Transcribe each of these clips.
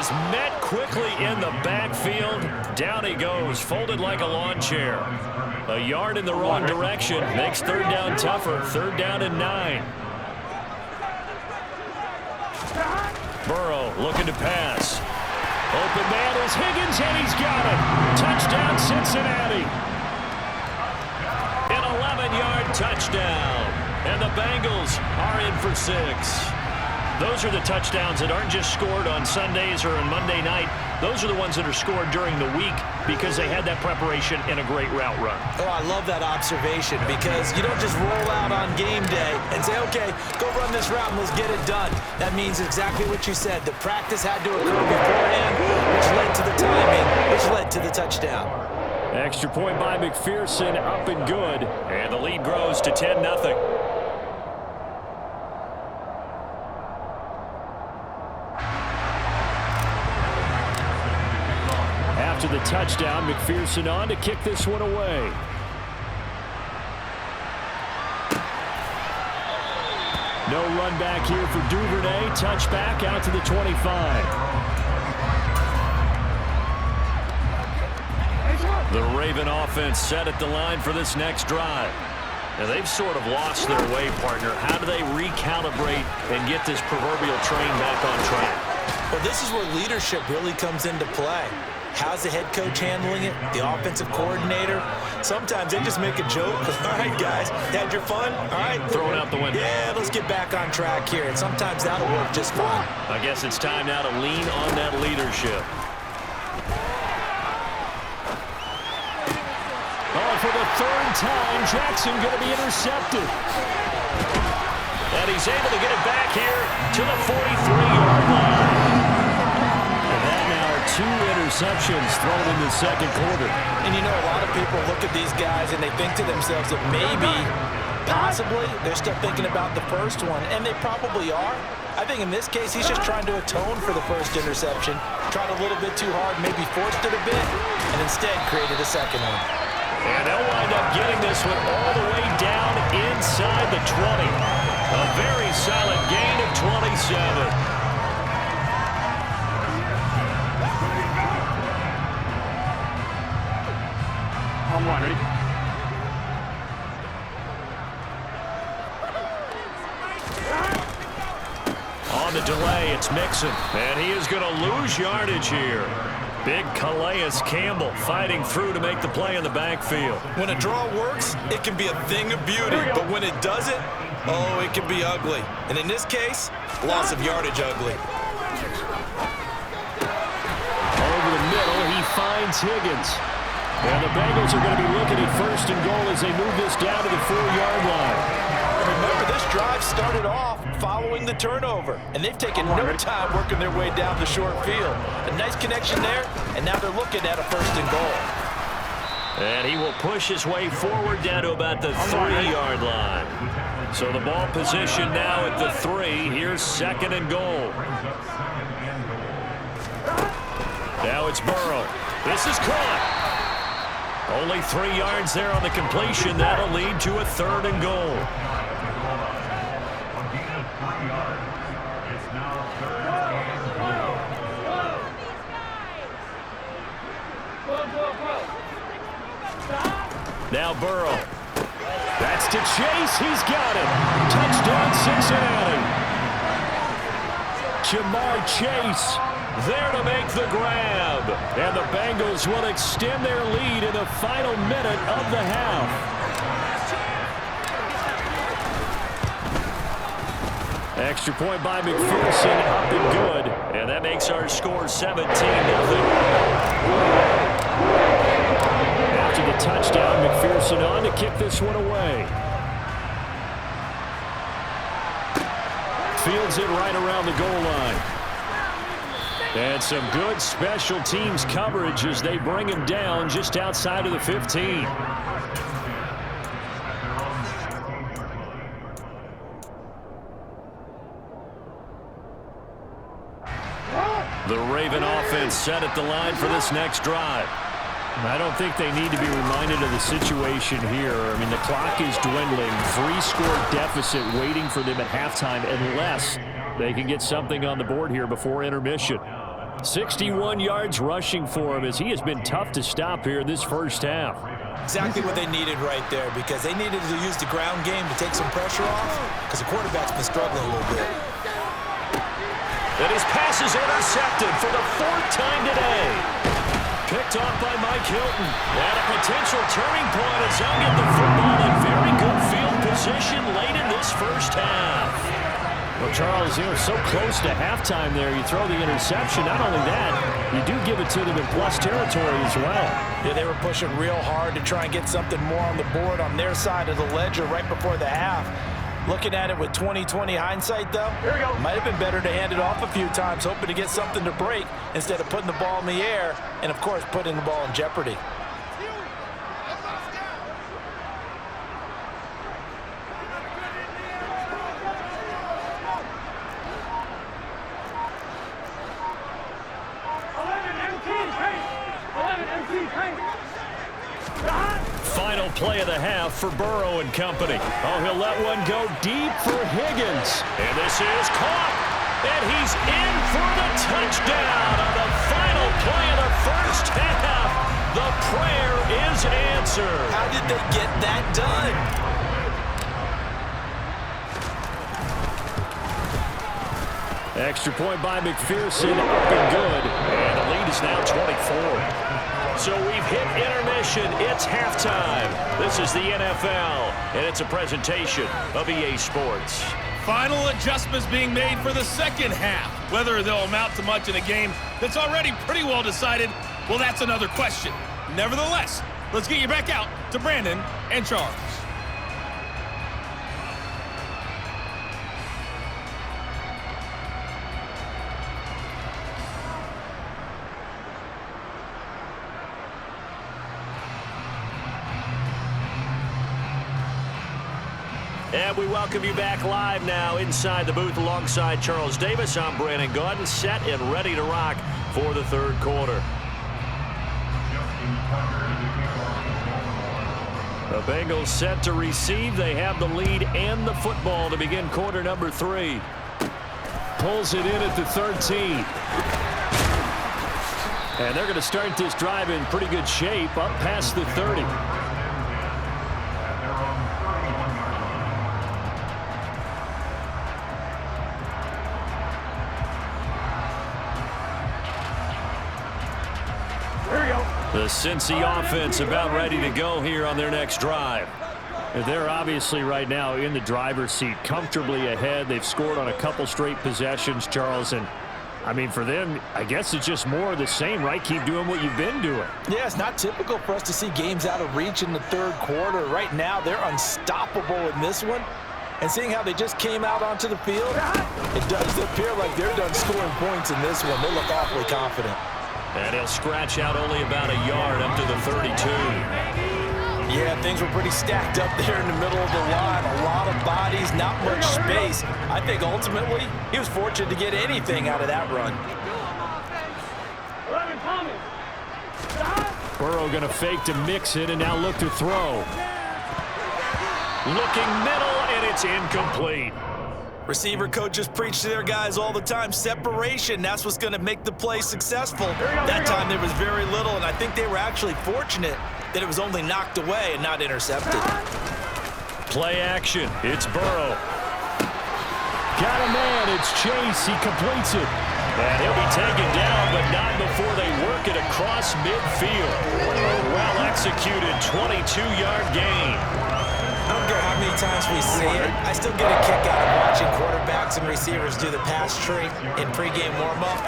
He's met quickly in the backfield. Down he goes, folded like a lawn chair. A yard in the wrong direction makes third down tougher. Third down and 9. Burrow looking to pass. Open man is Higgins, and he's got it. Touchdown, Cincinnati. An 11-yard touchdown. And the Bengals are in for 6. Those are the touchdowns that aren't just scored on Sundays or on Monday night. Those are the ones that are scored during the week because they had that preparation in a great route run. Oh, I love that observation because you don't just roll out on game day and say, okay, go run this route and let's get it done. That means exactly what you said. The practice had to occur beforehand, which led to the timing, which led to the touchdown. Extra point by McPherson, up and good. And the lead grows to 10-0. After the touchdown, McPherson on to kick this one away. No run back here for Duvernay. Touchback out to the 25. The Raven offense set at the line for this next drive. Now they've sort of lost their way, partner. How do they recalibrate and get this proverbial train back on track? Well, this is where leadership really comes into play. How's the head coach handling it? The offensive coordinator? Sometimes they just make a joke. All right, guys, had your fun? All right. Throw it out the window. Yeah, let's get back on track here. And sometimes that'll work just fine. I guess it's time now to lean on that leadership. Oh, for the third time, Jackson going to be intercepted. And he's able to get it back here to the 43-yard line. And that now are 2 interceptions thrown in the second quarter. And you know, a lot of people look at these guys and they think to themselves that maybe, possibly, they're still thinking about the first one, and they probably are. I think in this case, he's just trying to atone for the first interception, tried a little bit too hard, maybe forced it a bit, and instead created a second one. And they'll wind up getting this one all the way down inside the 20. A very solid gain of 27. Ready? On the delay, it's Mixon, and he is going to lose yardage here. Big Calais Campbell fighting through to make the play in the backfield. When a draw works, it can be a thing of beauty, but when it doesn't, oh, it can be ugly. And in this case, loss of yardage ugly. Over the middle, he finds Higgins. And the Bengals are going to be looking at first and goal as they move this down to the 4-yard line. Remember, this drive started off following the turnover, and they've taken no time working their way down the short field. A nice connection there, and now they're looking at a first and goal. And he will push his way forward down to about the 3-yard line. So the ball position now at the 3. Here's second and goal. Now it's Burrow. This is caught. Only 3 yards there on the completion. That'll lead to a third and goal. Now Burrow. That's to Chase. He's got it. Touchdown, Cincinnati. Jamar Chase there to make the grab. And the Bengals will extend their lead in the final minute of the half. Extra point by McPherson, up and good. And that makes our score 17-0. After the touchdown, McPherson on to kick this one away. Fields it right around the goal line. And some good special teams coverage as they bring him down just outside of the 15. The Raven offense set at the line for this next drive. I don't think they need to be reminded of the situation here. I mean, the clock is dwindling. 3-score deficit waiting for them at halftime unless they can get something on the board here before intermission. 61 yards rushing for him, as he has been tough to stop here in this first half. Exactly what they needed right there, because they needed to use the ground game to take some pressure off, because the quarterback's been struggling a little bit. And his pass is intercepted for the 4th time today. Picked off by Mike Hilton. And a potential turning point as they'll get the football in very good field position late in this first half. Well, Charles, so close to halftime there. You throw the interception. Not only that, you do give it to them in plus territory as well. Yeah, they were pushing real hard to try and get something more on the board on their side of the ledger right before the half. Looking at it with 20/20 hindsight, though, might have been better to hand it off a few times, hoping to get something to break instead of putting the ball in the air and, of course, putting the ball in jeopardy. Final play of the half for Burrow and company. Oh, he'll let one go deep for Higgins. And this is caught. And he's in for the touchdown on the final play of the first half. The prayer is answered. How did they get that done? Extra point by McPherson, up and good. And the lead is now 24. So we've hit intermission. It's halftime. This is the NFL, and it's a presentation of EA Sports. Final adjustments being made for the second half. Whether they'll amount to much in a game that's already pretty well decided, well, that's another question. Nevertheless, let's get you back out to Brandon and Charles. And we welcome you back live now inside the booth alongside Charles Davis. I'm Brandon Gaudin, set and ready to rock for the third quarter. The Bengals set to receive. They have the lead and the football to begin quarter number 3. Pulls it in at the 13. And they're going to start this drive in pretty good shape up past the 30. The Cincy offense about ready to go here on their next drive. They're obviously right now in the driver's seat, comfortably ahead. They've scored on a couple straight possessions, Charles. And, I mean, for them, I guess it's just more of the same, right? Keep doing what you've been doing. Yeah, it's not typical for us to see games out of reach in the third quarter. Right now, they're unstoppable in this one. And seeing how they just came out onto the field, it does appear like they're done scoring points in this one. They look awfully confident. And he'll scratch out only about a yard up to the 32. Yeah, things were pretty stacked up there in the middle of the line. A lot of bodies, not much space. I think ultimately he was fortunate to get anything out of that run. Burrow going to fake to mix it and now look to throw. Looking middle, and it's incomplete. Receiver coaches preach to their guys all the time. Separation, that's what's going to make the play successful. That time there was very little, and I think they were actually fortunate that it was only knocked away and not intercepted. Play action. It's Burrow. Got a man. It's Chase. He completes it. And he'll be taken down, but not before they work it across midfield. A well-executed 22-yard gain. I don't care how many times we see it, I still get a kick out of watching quarterbacks and receivers do the pass tree in pregame warm-up.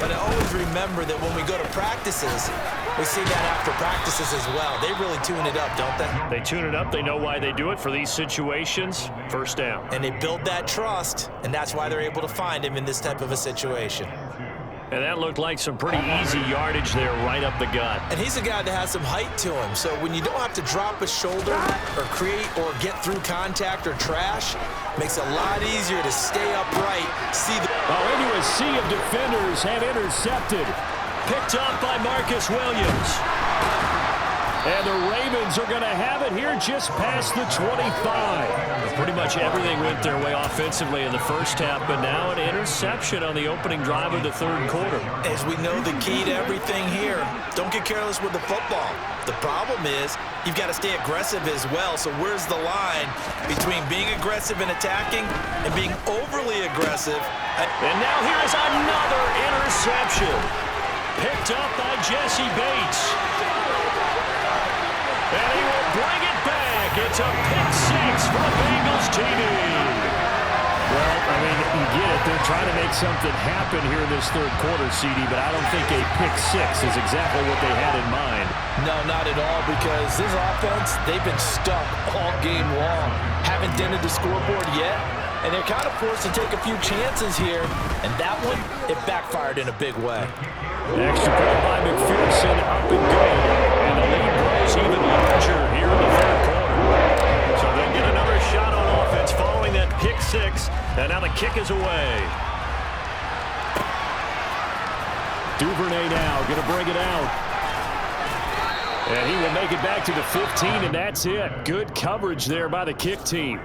But I always remember that when we go to practices, we see that after practices as well. They really tune it up, don't they? They tune it up. They know why they do it for these situations. First down. And they build that trust, and that's why they're able to find him in this type of a situation. And that looked like some pretty easy yardage there right up the gut. And he's a guy that has some height to him. So when you don't have to drop a shoulder or create or get through contact or trash, makes it a lot easier to stay upright. Into a sea of defenders and intercepted. Picked off by Marcus Williams. And the Ravens are going to have it here just past the 25. Pretty much everything went their way offensively in the first half, but now an interception on the opening drive of the third quarter. As we know, the key to everything here, don't get careless with the football. The problem is you've got to stay aggressive as well. So where's the line between being aggressive and attacking and being overly aggressive? And now here is another interception. Picked up by Jesse Bates. And he will bring it back. It's a pick six for the Bengals TD. Well, I mean, you get it. They're trying to make something happen here in this third quarter, CD, but I don't think a pick six is exactly what they had in mind. No, not at all, because this offense, they've been stuck all game long. Haven't dented the scoreboard yet, and they're kind of forced to take a few chances here, and that one, it backfired in a big way. Extra point by McPherson, up and good, and the lead grows even larger here in the third quarter. So they'll get another shot on offense following that pick six, and now the kick is away. Duvernay now going to bring it out. And he will make it back to the 15, and that's it. Good coverage there by the kick team.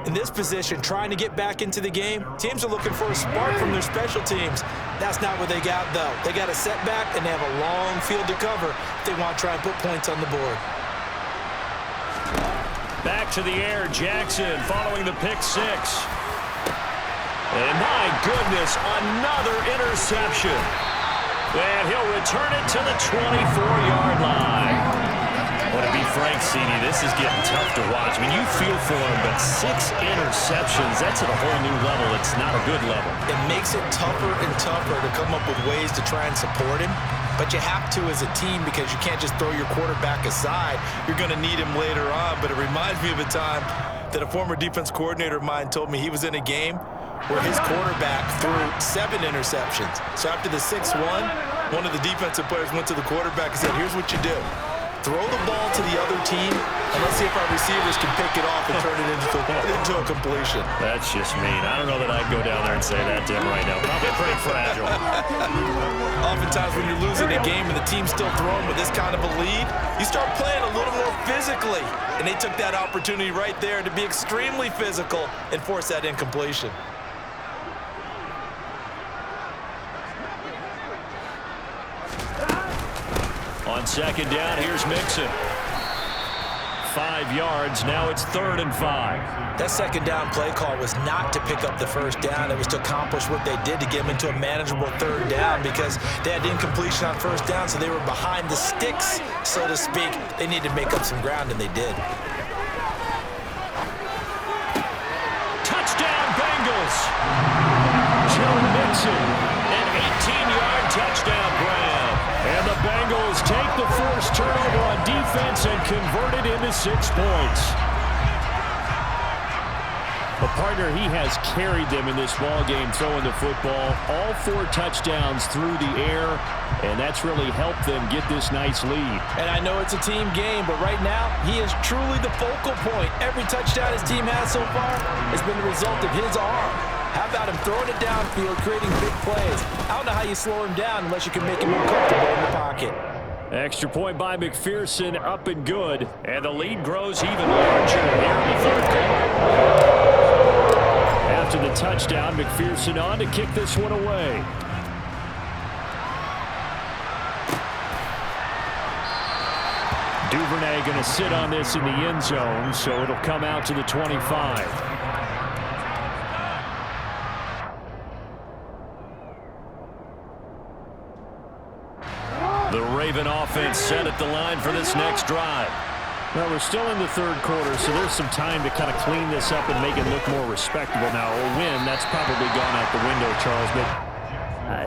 In this position, trying to get back into the game, teams are looking for a spark from their special teams. That's not what they got, though. They got a setback, and they have a long field to cover if they want to try and put points on the board. Back to the air, Jackson following the pick six. And my goodness, another interception. And he'll return it to the 24-yard line. Well, to be frank, CD, this is getting tough to watch. I mean, you feel for him, but 6 interceptions, that's at a whole new level. It's not a good level. It makes it tougher and tougher to come up with ways to try and support him. But you have to as a team, because you can't just throw your quarterback aside. You're going to need him later on. But it reminds me of a time that a former defense coordinator of mine told me he was in a game where his quarterback threw 7 interceptions. So after the 6-1, one of the defensive players went to the quarterback and said, here's what you do. Throw the ball to the other team, and let's see if our receivers can pick it off and turn it into a completion. That's just mean. I don't know that I'd go down there and say that to him right now. Probably pretty fragile. Oftentimes when you're losing a game and the team's still throwing with this kind of a lead, you start playing a little more physically. And they took that opportunity right there to be extremely physical and force that incompletion. On second down, here's Mixon. 5 yards, now it's 3rd and 5. That second down play call was not to pick up the first down. It was to accomplish what they did to get them into a manageable 3rd down, because they had incompletion on first down, so they were behind the sticks, so to speak. They needed to make up some ground, and they did. Touchdown, Bengals! Joe Mixon, an 18-yard touchdown grab. And the Bengals take the forced turnover on defense and convert it into 6 points. A partner, he has carried them in this ball game throwing the football. All 4 touchdowns through the air, and that's really helped them get this nice lead. And I know it's a team game, but right now, he is truly the focal point. Every touchdown his team has so far has been the result of his arm. How about him throwing it downfield, creating big plays? I don't know how you slow him down unless you can make him uncomfortable in the pocket. Extra point by McPherson, up and good. And the lead grows even larger here in the third quarter. After the touchdown, McPherson on to kick this one away. Duvernay going to sit on this in the end zone, so it'll come out to the 25. The Raven offense set at the line for this next drive. Well, we're still in the third quarter, so there's some time to kind of clean this up and make it look more respectable. Now, a win, that's probably gone out the window, Charles, but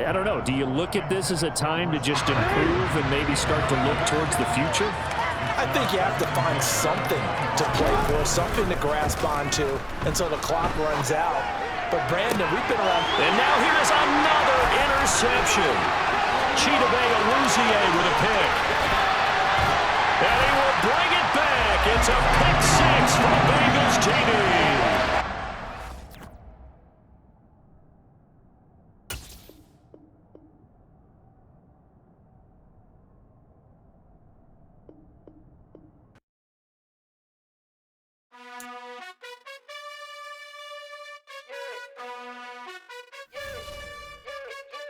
I don't know. Do you look at this as a time to just improve and maybe start to look towards the future? I think you have to find something to play for, something to grasp onto until the clock runs out. But, Brandon, we've been around. And now here's another interception. Chidobe with a pick. And he will bring it back. It's a pick six for the Bengals TD.